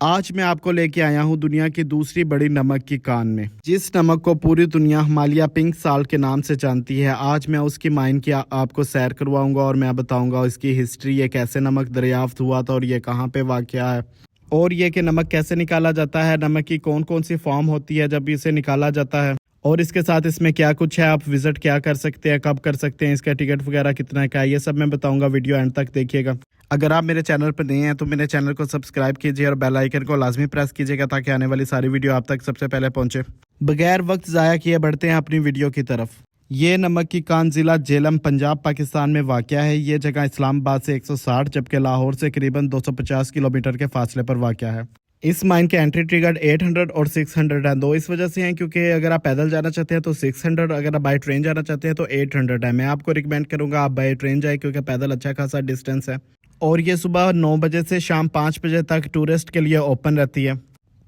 आज मैं आपको लेके आया हूँ दुनिया की दूसरी बड़ी नमक की कान में, जिस नमक को पूरी दुनिया हिमालय पिंक साल्ट के नाम से जानती है। आज मैं उसकी माइन की आपको सैर करवाऊंगा और मैं बताऊंगा इसकी हिस्ट्री, ये कैसे नमक दरियाफ्त हुआ था और ये कहाँ पे वाक़या है, और ये कि नमक कैसे निकाला जाता है, नमक की कौन कौन सी फॉर्म होती है जब इसे निकाला जाता है, और इसके साथ इसमें क्या कुछ है, आप विजिट क्या कर सकते हैं, कब कर सकते हैं, इसका टिकट वगैरह कितना का है, ये सब मैं बताऊंगा। वीडियो एंड तक देखिएगा। अगर आप मेरे चैनल पर नए हैं तो मेरे चैनल को सब्सक्राइब कीजिए और बेल आइकन को लाजमी प्रेस कीजिएगा ताकि आने वाली सारी वीडियो आप तक सबसे पहले पहुंचे। बगैर वक्त ज़ाया किए बढ़ते हैं अपनी वीडियो की तरफ। ये नमक की कान ज़िला झेलम पंजाब पाकिस्तान में वाक़या है। ये जगह इस्लामाबाद से 160 जबकि लाहौर से करीबन 250 किलोमीटर के फासले पर वाक़या है। इस माइन के एंट्री टिकट 800 और 600 है। दो इस वजह से हैं क्योंकि अगर आप पैदल जाना चाहते हैं तो 600, अगर आप बाई ट्रेन जाना चाहते हैं तो 800 है। मैं आपको रिकमेंड करूंगा आप बाई ट्रेन जाए क्योंकि पैदल अच्छा खासा डिस्टेंस है। और ये सुबह 9 बजे से शाम 5 बजे तक टूरिस्ट के लिए ओपन रहती है।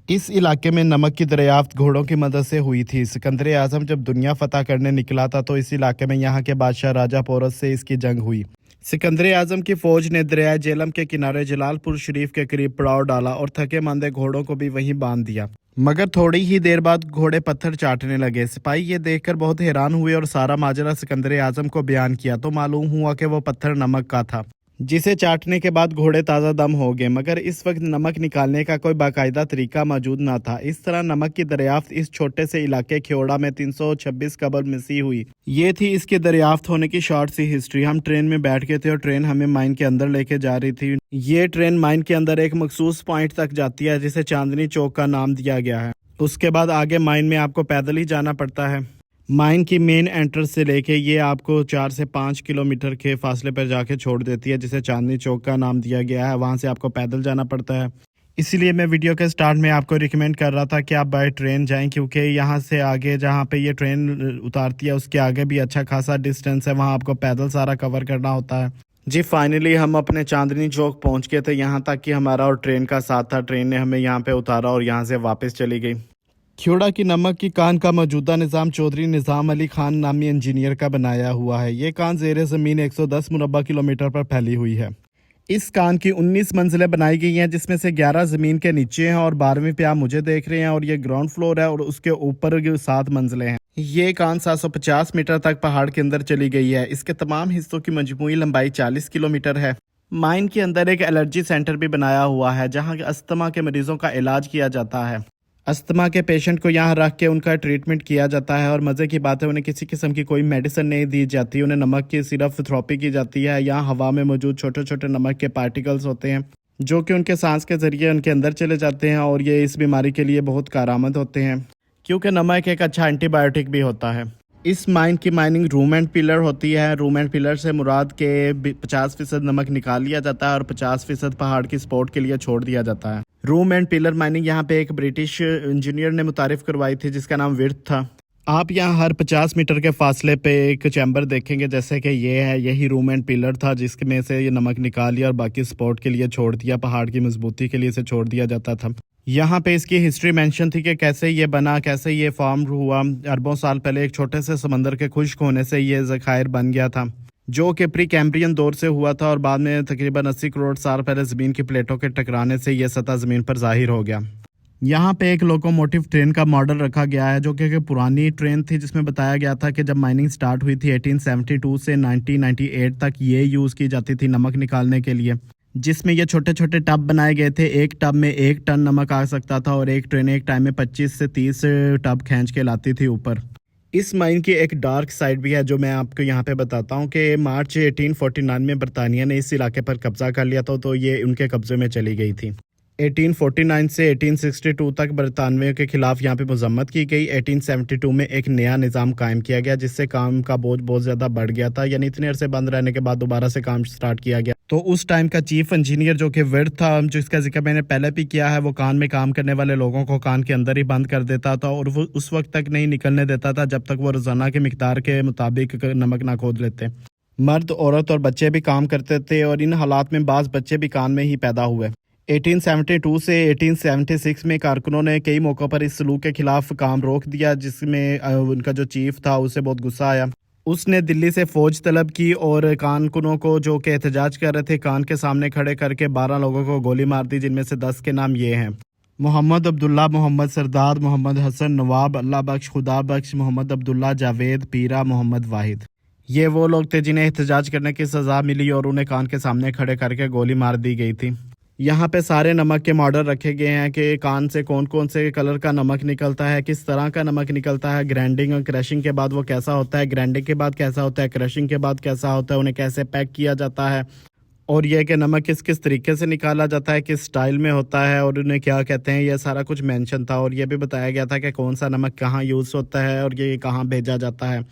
इस इलाके में नमक की दरियाफ्त घोड़ों की मदद से हुई थी। सिकंदर आजम जब दुनिया फतह करने निकला था तो इस इलाके में यहाँ के बादशाह राजा पोरस से इसकी जंग हुई। सिकंदर आजम की फौज ने दरिया झेलम के किनारे जलालपुर शरीफ के करीब पड़ाव डाला और थके मांदे घोड़ों को भी वहीं बांध दिया। मगर थोड़ी ही देर बाद घोड़े पत्थर चाटने लगे। सिपाही ये देखकर बहुत हैरान हुए और सारा माजरा सिकंदर आजम को बयान किया तो मालूम हुआ कि वो पत्थर नमक का था, जिसे चाटने के बाद घोड़े ताज़ा दम हो गए। मगर इस वक्त नमक निकालने का कोई बाकायदा तरीका मौजूद ना था। इस तरह नमक की दरियाफ्त इस छोटे से इलाके ख्योड़ा में 326 कबल मिसी हुई। ये थी इसके दरियाफ्त होने की शॉर्ट सी हिस्ट्री। हम ट्रेन में बैठ गए थे और ट्रेन हमें माइन के अंदर लेके जा रही थी। ये ट्रेन माइन के अंदर एक मखसूस पॉइंट तक जाती है जिसे चांदनी चौक का नाम दिया गया है। उसके बाद आगे माइन में आपको पैदल ही जाना पड़ता है। माइन की मेन एंट्रेंस से लेके ये आपको 4 से 5 किलोमीटर के फासले पर जाके छोड़ देती है जिसे चांदनी चौक का नाम दिया गया है। वहाँ से आपको पैदल जाना पड़ता है। इसीलिए मैं वीडियो के स्टार्ट में आपको रिकमेंड कर रहा था कि आप बाय ट्रेन जाएं क्योंकि यहाँ से आगे जहाँ पे ये ट्रेन उतारती है उसके आगे भी अच्छा खासा डिस्टेंस है। वहाँ आपको पैदल सारा कवर करना होता है। जी फाइनली हम अपने चांदनी चौक पहुँच गए थे। यहाँ तक कि हमारा और ट्रेन का साथ था। ट्रेन ने हमें यहाँ पे उतारा और यहाँ से वापस चली गई। ख्योड़ा की नमक की कान का मौजूदा निज़ाम चौधरी निज़ाम अली खान नामी इंजीनियर का बनाया हुआ है। ये कान ज़ेरे ज़मीन 110 मुरबा किलोमीटर पर फैली हुई है। इस कान की 19 मंजिलें बनाई गई हैं जिसमें से 11 ज़मीन के नीचे हैं और 12वीं पे आप मुझे देख रहे हैं और ये ग्राउंड फ्लोर है और उसके ऊपर 7 मंजिलें हैं। ये कान 750 मीटर तक पहाड़ के अंदर चली गई है। इसके तमाम हिस्सों की मजमूई लंबाई 40 किलोमीटर है। माइन के अंदर एक एलर्जी सेंटर भी बनाया हुआ है जहाँ अस्थमा के मरीजों का इलाज किया जाता है। अस्थमा के पेशेंट को यहाँ रख के उनका ट्रीटमेंट किया जाता है और मज़े की बात है उन्हें किसी किस्म की कोई मेडिसिन नहीं दी जाती। उन्हें नमक की सिर्फ थेरेपी की जाती है। यहाँ हवा में मौजूद छोटे छोटे नमक के पार्टिकल्स होते हैं जो कि उनके सांस के ज़रिए उनके अंदर चले जाते हैं और ये इस बीमारी के लिए बहुत कारआमद होते हैं क्योंकि नमक एक अच्छा एंटीबायोटिक भी होता है। इस माइन की माइनिंग रूम एंड पिलर होती है। रूम एंड पिलर से मुराद के 50% नमक निकाल लिया जाता है और 50% पहाड़ की सपोर्ट के लिए छोड़ दिया जाता है। रूम एंड पिलर माइनिंग यहाँ पे एक ब्रिटिश इंजीनियर ने मुतारिफ करवाई थी जिसका नाम विर्थ था। आप यहाँ हर 50 मीटर के फासले पे एक चैम्बर देखेंगे जैसे कि ये है, यही रूम एंड पिलर था जिसमें से ये नमक निकाल लिया और बाकी सपोर्ट के लिए छोड़ दिया, पहाड़ की मजबूती के लिए इसे छोड़ दिया जाता था। यहाँ पे इसकी हिस्ट्री मेंशन थी कि कैसे ये बना, कैसे ये फॉर्म हुआ। अरबों साल पहले एक छोटे से समंदर के खुश्क होने से ये ज़खायर बन गया था जो कि प्री कैम्ब्रियन दौर से हुआ था और बाद में तकरीबन 80 करोड़ साल पहले ज़मीन की प्लेटों के टकराने से ये सतह ज़मीन पर ज़ाहिर हो गया। यहाँ पे एक लोकोमोटिव ट्रेन का मॉडल रखा गया है जो कि पुरानी ट्रेन थी जिसमें बताया गया था कि जब माइनिंग स्टार्ट हुई थी 1872 से 1998 तक ये यूज़ की जाती थी नमक निकालने के लिए, जिसमें ये छोटे छोटे टब बनाए गए थे। एक टब में 1 टन नमक आ सकता था और एक ट्रेन एक टाइम में 25 से 30 टब खींच के लाती थी ऊपर। इस माइन की एक डार्क साइड भी है जो मैं आपको यहाँ पे बताता हूँ कि मार्च 1849 में बरतानिया ने इस इलाके पर कब्जा कर लिया था तो ये उनके कब्जे में चली गई थी। 1849 से 1862 तक बरतानवियों के खिलाफ यहाँ पे मजम्मत की गई। 1872 में एक नया निज़ाम कायम किया गया जिससे काम का बोझ बहुत ज़्यादा बढ़ गया था, यानी इतने अरसे बंद रहने के बाद दोबारा से काम स्टार्ट किया गया। तो उस टाइम का चीफ इंजीनियर जो कि विर्थ था, जिसका जिक्र मैंने पहले भी किया है, वो कान में काम करने वाले लोगों को कान के अंदर ही बंद कर देता था और वो उस वक्त तक नहीं निकलने देता था जब तक वो रोज़ाना के मिकदार के मुताबिक नमक ना खोद लेते। मर्द, औरत और बच्चे भी काम करते थे और इन हालात में बाज़ बच्चे भी कान में ही पैदा हुए। 1872 से 1876 में कारकुनों ने कई मौक़ों पर इस सलूक के खिलाफ काम रोक दिया जिसमें उनका जो चीफ था उसे बहुत गुस्सा आया। उसने दिल्ली से फ़ौज तलब की और कारकुनों को जो कि एहतजाज कर रहे थे कान के सामने खड़े करके 12 लोगों को गोली मार दी जिनमें से 10 के नाम ये हैं। मोहम्मद अब्दुल्ला, मोहम्मद सरदार, मोहम्मद हसन, नवाब, अल्लाह बख्श, खुदा बख्श, मोहम्मद अब्दुल्ला, जावेद, पीरा, मोहम्मद वाहिद। ये वो लोग थे जिन्हें एहतजाज करने की सज़ा मिली और उन्हें कान के सामने खड़े करके गोली मार दी गई थी। यहाँ पे सारे नमक के मॉडल रखे गए हैं कि कान से कौन कौन से कलर का नमक निकलता है, किस तरह का नमक निकलता है, ग्राइंडिंग और क्रशिंग के बाद वो कैसा होता है, ग्राइंडिंग के बाद कैसा होता है, क्रशिंग के बाद कैसा होता है, उन्हें कैसे पैक किया जाता है, और यह कि नमक किस किस तरीके से निकाला जाता है, किस स्टाइल में होता है और उन्हें क्या कहते हैं, यह सारा कुछ मेंशन था। और यह भी बताया गया था कि कौन सा नमक कहाँ यूज़ होता है और ये कहाँ भेजा जाता है,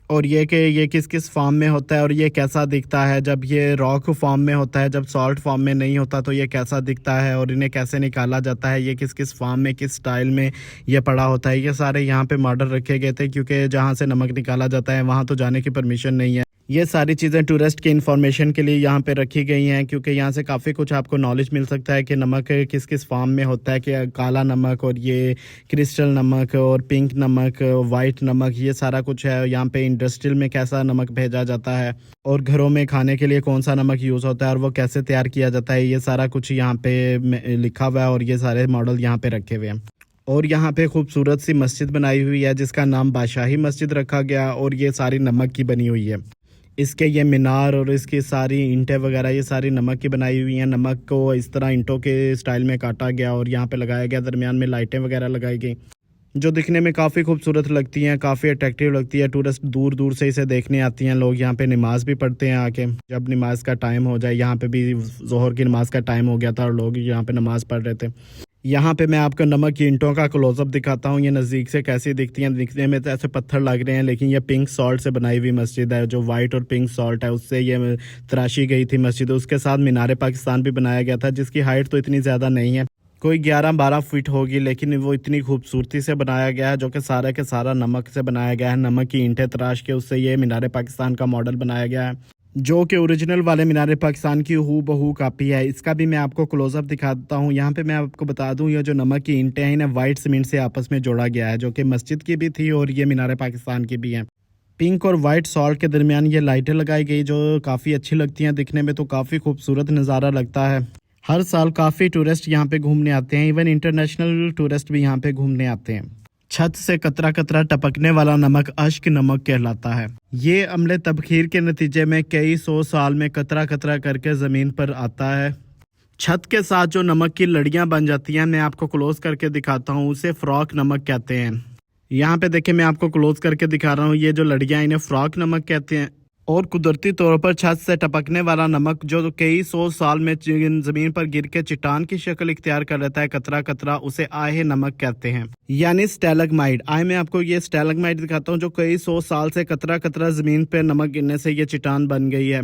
और ये कि ये किस किस फॉर्म में होता है और ये कैसा दिखता है जब ये रॉक फॉर्म में होता है, जब सॉल्ट फॉर्म में नहीं होता तो ये कैसा दिखता है, और इन्हें कैसे निकाला जाता है, ये किस किस फॉर्म में किस स्टाइल में ये पड़ा होता है। ये सारे यहाँ पे मॉडल रखे गए थे क्योंकि जहाँ से नमक निकाला जाता है वहाँ तो जाने की परमिशन नहीं है। ये सारी चीज़ें टूरिस्ट की इन्फॉर्मेशन के लिए यहाँ पे रखी गई हैं क्योंकि यहाँ से काफ़ी कुछ आपको नॉलेज मिल सकता है कि नमक किस किस फॉर्म में होता है, कि काला नमक और ये क्रिस्टल नमक और पिंक नमक, वाइट नमक, ये सारा कुछ है। यहाँ पे इंडस्ट्रियल में कैसा नमक भेजा जाता है और घरों में खाने के लिए कौन सा नमक यूज़ होता है और वो कैसे तैयार किया जाता है, ये सारा कुछ यहाँ पे लिखा हुआ है और ये सारे मॉडल यहाँ पे रखे हुए हैं। और यहाँ पे खूबसूरत सी मस्जिद बनाई हुई है जिसका नाम बादशाही मस्जिद रखा गया और ये सारी नमक की बनी हुई है। इसके ये मीनार और इसकी सारी ईंटें वगैरह ये सारी नमक की बनाई हुई हैं। नमक को इस तरह ईंटों के स्टाइल में काटा गया और यहाँ पे लगाया गया, दरमियान में लाइटें वगैरह लगाई गई जो दिखने में काफ़ी खूबसूरत लगती हैं, काफ़ी अट्रैक्टिव लगती है। टूरिस्ट दूर दूर से इसे देखने आती हैं। लोग यहाँ पे नमाज भी पढ़ते हैं आके, जब नमाज का टाइम हो जाए। यहाँ पे भी ज़ोहर की नमाज का टाइम हो गया था और लोग यहाँ पे नमाज पढ़ रहे थे। यहाँ पे मैं आपको नमक की ईंटों का क्लोजअप दिखाता हूँ, ये नज़दीक से कैसी दिखती हैं। दिखने में तो ऐसे पत्थर लग रहे हैं लेकिन ये पिंक सॉल्ट से बनाई हुई मस्जिद है। जो वाइट और पिंक सॉल्ट है उससे ये तराशी गई थी मस्जिद। उसके साथ मीनार पाकिस्तान भी बनाया गया था जिसकी हाइट तो इतनी ज़्यादा नहीं है, कोई 11-12 फीट होगी, लेकिन वो इतनी खूबसूरती से बनाया गया है जो कि सारा के सारा नमक से बनाया गया है। नमक की ईंटें तराश के उससे ये मीनार पाकिस्तान का मॉडल बनाया गया है जो कि ओरिजिनल वाले मीनार पाकिस्तान की हूबहू कॉपी है। इसका भी मैं आपको क्लोजअप दिखाता हूँ। यहाँ पे मैं आपको बता दूँ, ये जो नमक की ईंटें हैं इन्हें वाइट सीमेंट से आपस में जोड़ा गया है जो कि मस्जिद की भी थी और ये मीनार पाकिस्तान की भी है। पिंक और वाइट सॉल्ट के दरमियान ये लाइटें लगाई गई जो काफ़ी अच्छी लगती हैं दिखने में, तो काफ़ी खूबसूरत नज़ारा लगता है। हर साल काफ़ी टूरिस्ट यहाँ पे घूमने आते हैं, इवन इंटरनेशनल टूरिस्ट भी यहाँ पे घूमने आते हैं। छत से कतरा कतरा टपकने वाला नमक अश्क नमक कहलाता है। ये अम्ले तबखीर के नतीजे में कई 100 साल में कतरा कतरा करके ज़मीन पर आता है। छत के साथ जो नमक की लड़ियाँ बन जाती हैं, मैं आपको क्लोज करके दिखाता हूँ, उसे फ्रॉक नमक कहते हैं। यहाँ पे देखिए मैं आपको क्लोज करके दिखा रहा हूँ, ये जो लड़ियाँ इन्हें फ्रॉक नमक कहते हैं। और कुदरती तौर पर छत से टपकने वाला नमक जो कई 100 साल में ज़मीन पर गिर के चट्टान की शक्ल इख्तियार कर लेता है कतरा कतरा, उसे आहे नमक कहते हैं, यानी स्टैलेग्माइट। आए मैं आपको ये स्टैलेग्माइट दिखाता हूँ जो कई 100 साल से कतरा कतरा ज़मीन पर नमक गिरने से ये चट्टान बन गई है।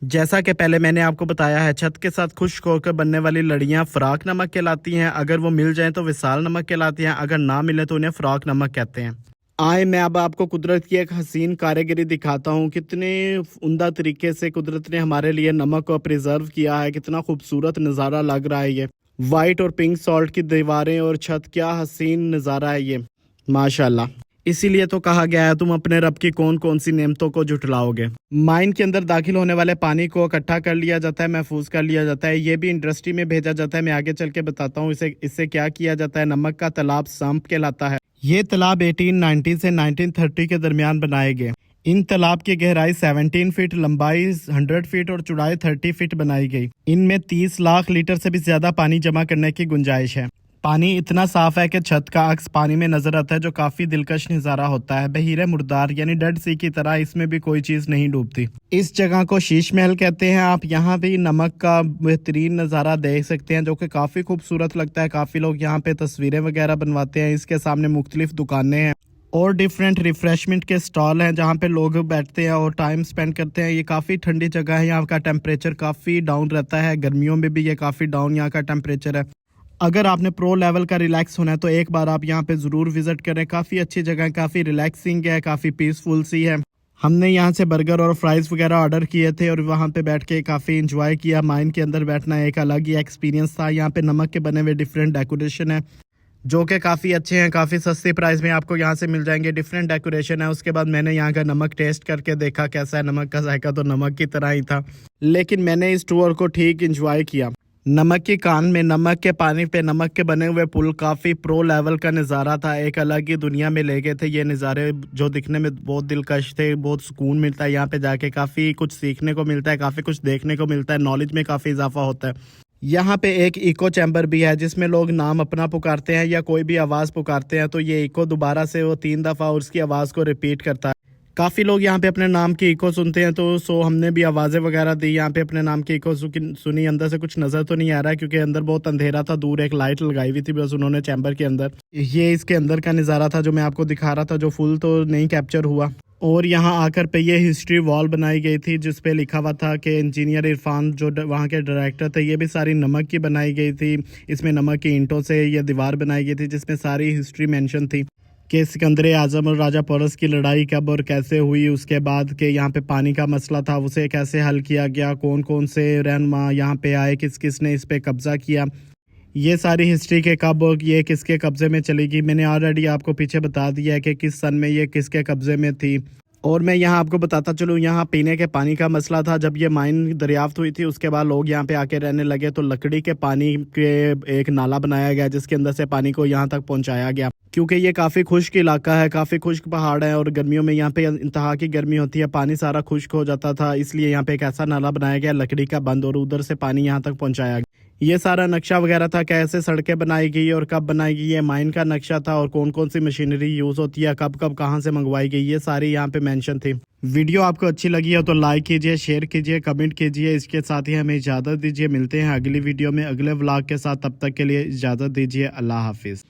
जैसा कि पहले मैंने आपको बताया है, छत के साथ खुश्क होकर बनने वाली लड़ियाँ फ्राक नमक कहलाती हैं। अगर वो मिल जाएं तो विसाल नमक कहलाती हैं, अगर ना मिले तो उन्हें फ्राक नमक कहते हैं। आए मैं अब आपको कुदरत की एक हसीन कारीगरी दिखाता हूँ, कितने उम्दा तरीके से कुदरत ने हमारे लिए नमक को प्रिजर्व किया है। कितना खूबसूरत नज़ारा लग रहा है ये वाइट और पिंक सॉल्ट की दीवारें और छत, क्या हसीन नज़ारा है ये, माशाल्लाह। इसीलिए तो कहा गया है तुम अपने रब की कौन कौन सी नेमतों को जुटलाओगे। माइन के अंदर दाखिल होने वाले पानी को इकट्ठा कर लिया जाता है, महफूज कर लिया जाता है। ये भी इंडस्ट्री में भेजा जाता है, मैं आगे चल के बताता हूँ इससे क्या किया जाता है। नमक का तालाब सांप कहलाता है। ये तालाब 1890 से 1930 के दरमियान बनाए गए। इन तालाब की गहराई 17 फीट, लंबाई 100 फीट और चौड़ाई 30 फीट बनाई गई। इनमें 30 लाख लीटर से भी ज्यादा पानी जमा करने की गुंजाइश है। पानी इतना साफ है कि छत का अक्स पानी में नजर आता है जो काफी दिलकश नज़ारा होता है। बहीरे मुर्दार यानी डेड सी की तरह इसमें भी कोई चीज नहीं डूबती। इस जगह को शीश महल कहते हैं। आप यहाँ भी नमक का बेहतरीन नज़ारा देख सकते हैं जो कि काफी खूबसूरत लगता है। काफी लोग यहाँ पे तस्वीरें वगैरह बनवाते हैं। इसके सामने मुख्तलिफ दुकानें हैं और डिफरेंट रिफ्रेशमेंट के स्टॉल हैं जहाँ पे लोग बैठते हैं और टाइम स्पेंड करते हैं। ये काफ़ी ठंडी जगह है, यहाँ का टेम्परेचर काफ़ी डाउन रहता है। गर्मियों में भी ये काफ़ी डाउन यहाँ का टेम्परेचर है। अगर आपने प्रो लेवल का रिलैक्स होना है तो एक बार आप यहाँ पे ज़रूर विज़िट करें। काफ़ी अच्छी जगह है, काफ़ी रिलैक्सिंग है, काफ़ी पीसफुल सी है। हमने यहाँ से बर्गर और फ्राइज़ वगैरह ऑर्डर किए थे और वहाँ पे बैठ के काफ़ी इंजॉय किया। माइन के अंदर बैठना एक अलग ही एक्सपीरियंस था। यहाँ पे नमक के बने हुए डिफरेंट डेकोरेशन है जो कि काफ़ी अच्छे हैं, काफ़ी सस्ते प्राइस में आपको यहाँ से मिल जाएंगे। डिफरेंट डेकोरेशन है। उसके बाद मैंने यहाँ का नमक टेस्ट करके देखा कैसा है। नमक का जायका तो नमक की तरह ही था, लेकिन मैंने इस टूर को ठीक इंजॉय किया। नमक की कान में नमक के पानी पे नमक के बने हुए पुल काफ़ी प्रो लेवल का नज़ारा था। एक अलग ही दुनिया में ले गए थे ये नज़ारे, जो दिखने में बहुत दिलकश थे। बहुत सुकून मिलता है यहाँ पे जाके, काफ़ी कुछ सीखने को मिलता है, काफ़ी कुछ देखने को मिलता है, नॉलेज में काफ़ी इजाफा होता है। यहाँ पे एक इको चैम्बर भी है जिसमें लोग नाम अपना पुकारते हैं या कोई भी आवाज़ पुकारते हैं तो ये इको दोबारा से वो 3 दफ़ा उसकी आवाज़ को रिपीट करता है। काफ़ी लोग यहाँ पे अपने नाम की इको सुनते हैं, तो हमने भी आवाज़ें वगैरह दी, यहाँ पे अपने नाम की इको सुनी। अंदर से कुछ नज़र तो नहीं आ रहा है क्योंकि अंदर बहुत अंधेरा था, दूर एक लाइट लगाई हुई थी बस उन्होंने चैम्बर के अंदर। ये इसके अंदर का नज़ारा था जो मैं आपको दिखा रहा था, जो फुल तो नहीं कैप्चर हुआ। और यहाँ आकर पे ये हिस्ट्री वॉल बनाई गई थी जिस पे लिखा हुआ था कि इंजीनियर इरफान जो वहाँ के डायरेक्टर थे, ये भी सारी नमक की बनाई गई थी। इसमें नमक की ईंटों से ये दीवार बनाई गई थी जिसमें सारी हिस्ट्री मेंशन थी कि सिकंदर आजम और राजा पोरस की लड़ाई कब और कैसे हुई, उसके बाद के यहाँ पे पानी का मसला था उसे कैसे हल किया गया, कौन कौन से रहनुमा यहाँ पे आए, किस किस ने इस पे कब्जा किया, ये सारी हिस्ट्री के कब और ये किसके कब्जे में चली गई। मैंने ऑलरेडी आपको पीछे बता दिया है कि किस सन में ये किसके कब्जे में थी। और मैं यहाँ आपको बताता चलूँ, यहाँ पीने के पानी का मसला था। जब ये माइन दरियाफ्त हुई थी उसके बाद लोग यहाँ पे आके रहने लगे तो लकड़ी के पानी के एक नाला बनाया गया जिसके अंदर से पानी को यहाँ तक पहुँचाया गया। क्योंकि ये काफ़ी खुश्क इलाका है, काफ़ी खुश्क पहाड़ है और गर्मियों में यहाँ पे इंतहा की गर्मी होती है, पानी सारा खुश्क हो जाता था, इसलिए यहाँ पे एक ऐसा नाला बनाया गया लकड़ी का बंद और उधर से पानी यहाँ तक पहुँचाया गया। ये सारा नक्शा वगैरह था, कैसे सड़कें बनाई गई और कब बनाई गई, ये माइन का नक्शा था और कौन कौन सी मशीनरी यूज़ होती है, कब कब कहाँ से मंगवाई गई, ये सारी यहाँ पे मेंशन थी। वीडियो आपको अच्छी लगी हो तो लाइक कीजिए, शेयर कीजिए, कमेंट कीजिए। इसके साथ ही हमें इजाज़त दीजिए, मिलते हैं अगली वीडियो में अगले व्लॉग के साथ। तब तक के लिए इजाज़त दीजिए, अल्लाह हाफिज़।